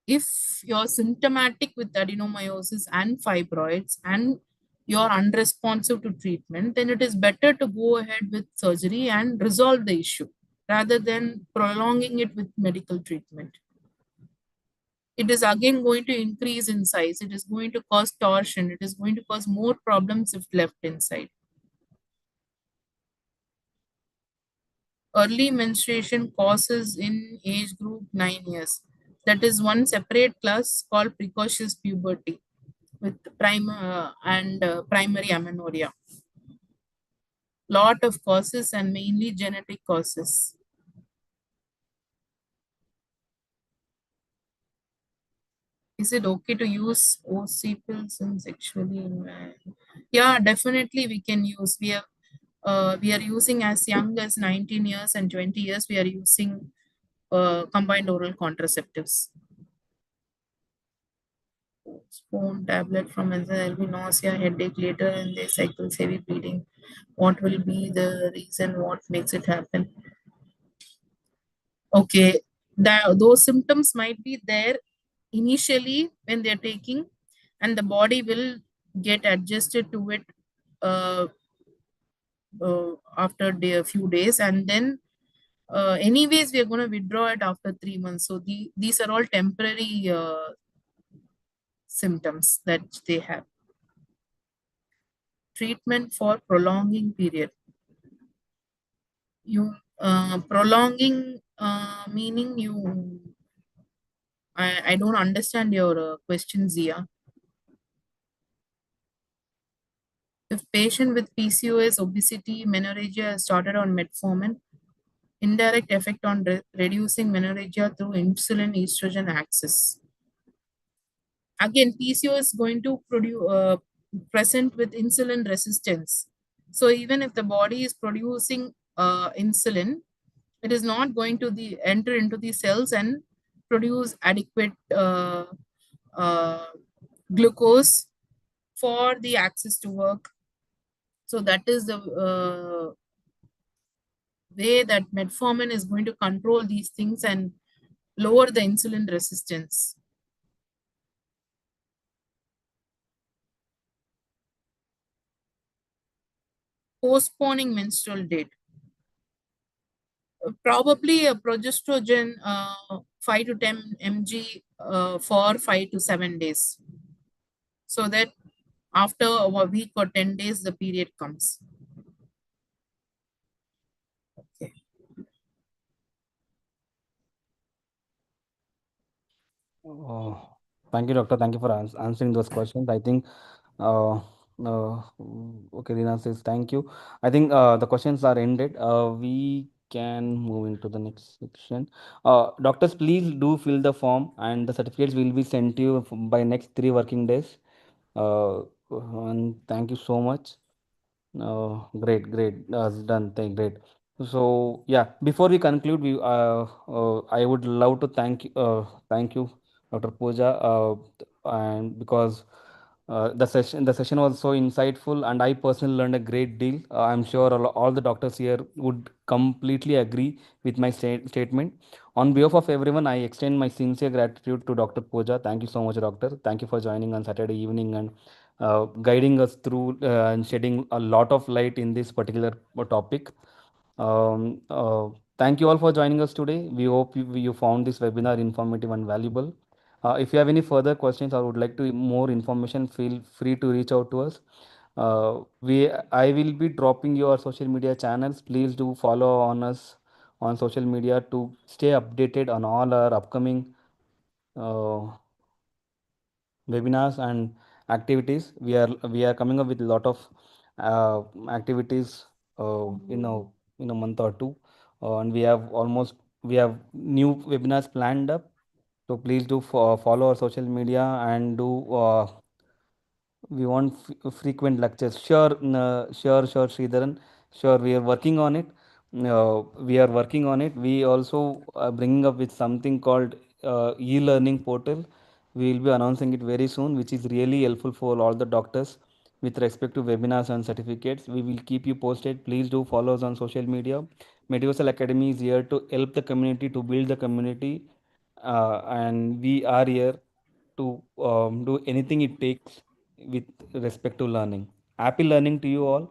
If you're symptomatic with adenomyosis and fibroids and you're unresponsive to treatment, then it is better to go ahead with surgery and resolve the issue. rather than prolonging it with medical treatment. It is again going to increase in size. It is going to cause torsion. It is going to cause more problems if left inside. Early menstruation causes in age group 9 years. That is one separate class called precocious puberty with primary amenorrhea. Lot of causes and mainly genetic causes. Is it okay to use OC pills in sexually? Yeah, definitely we can use. We are using as young as 19 years and 20 years. We are using combined oral contraceptives. Spoon tablet from there will be nausea, headache later, and they cycles heavy bleeding. What will be the reason? What makes it happen? Okay, those symptoms might be there initially when they're taking, and the body will get adjusted to it uh, after a few days, and then anyways we are going to withdraw it after 3 months. So these are all temporary symptoms that they have. Treatment for prolonging period. You prolonging meaning you. I don't understand your question, Zia. If patient with PCOS, obesity, menorrhagia has started on metformin, indirect effect on reducing menorrhagia through insulin estrogen axis. Again, PCOS is going to produce present with insulin resistance. So even if the body is producing insulin, it is not going to enter into the cells and produce adequate glucose for the axis to work. So that is the way that metformin is going to control these things and lower the insulin resistance. Postponing menstrual date. Probably a progestogen 5 to 10 mg for 5 to 7 days. So that after a week or 10 days, the period comes. Okay. Thank you, doctor. Thank you for answering those questions. I think, uh, okay, Rina says thank you. I think the questions are ended. We can move into the next section. Doctors, please do fill the form, and the certificates will be sent to you by next 3 working days. And thank you so much. Great, great. Done. Great. So yeah, before we conclude, I would love to thank you, Dr. Pooja, and because the session was so insightful, and I personally learned a great deal. I'm sure all the doctors here would completely agree with my statement. On behalf of everyone, I extend my sincere gratitude to Dr. Pooja. Thank you so much, doctor. Thank you for joining on Saturday evening and guiding us through and shedding a lot of light in this particular topic. Um, uh, Thank you all for joining us today. We hope you found this webinar informative and valuable. If you have any further questions or would like to more information, feel free to reach out to us. I will be dropping your social media channels. Please do follow on us on social media to stay updated on all our upcoming uh, webinars and activities. We are coming up with a lot of activities in a month or two, and we have new webinars planned up. So please do follow our social media and do we want frequent lectures. Sure, sure, Sridharan. Sure, we are working on it. We are working on it. We also are bringing up with something called e-learning portal. We will be announcing it very soon, which is really helpful for all the doctors with respect to webinars and certificates. We will keep you posted. Please do follow us on social media. Mediversal Academy is here to help the community, to build the community, and we are here to do anything it takes with respect to learning. Happy learning to you all.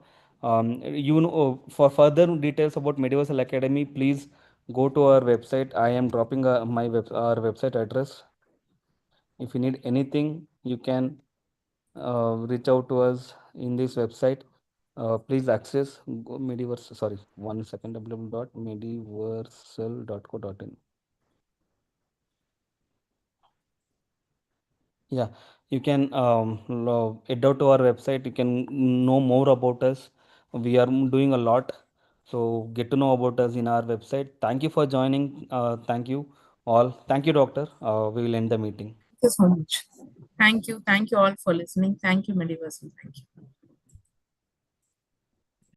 For further details about Mediversal Academy, please go to our website. I am dropping our website address. If you need anything, you can reach out to us in this website. Please access Mediversal. Sorry, 1 second. www.mediversal.co.in. Yeah, you can head out to our website. You can know more about us. We are doing a lot, so get to know about us in our website. Thank you for joining. Thank you all. Thank you, doctor. We will end the meeting. Thank you so much. Thank you. Thank you all for listening. Thank you, Mediversal. Thank you.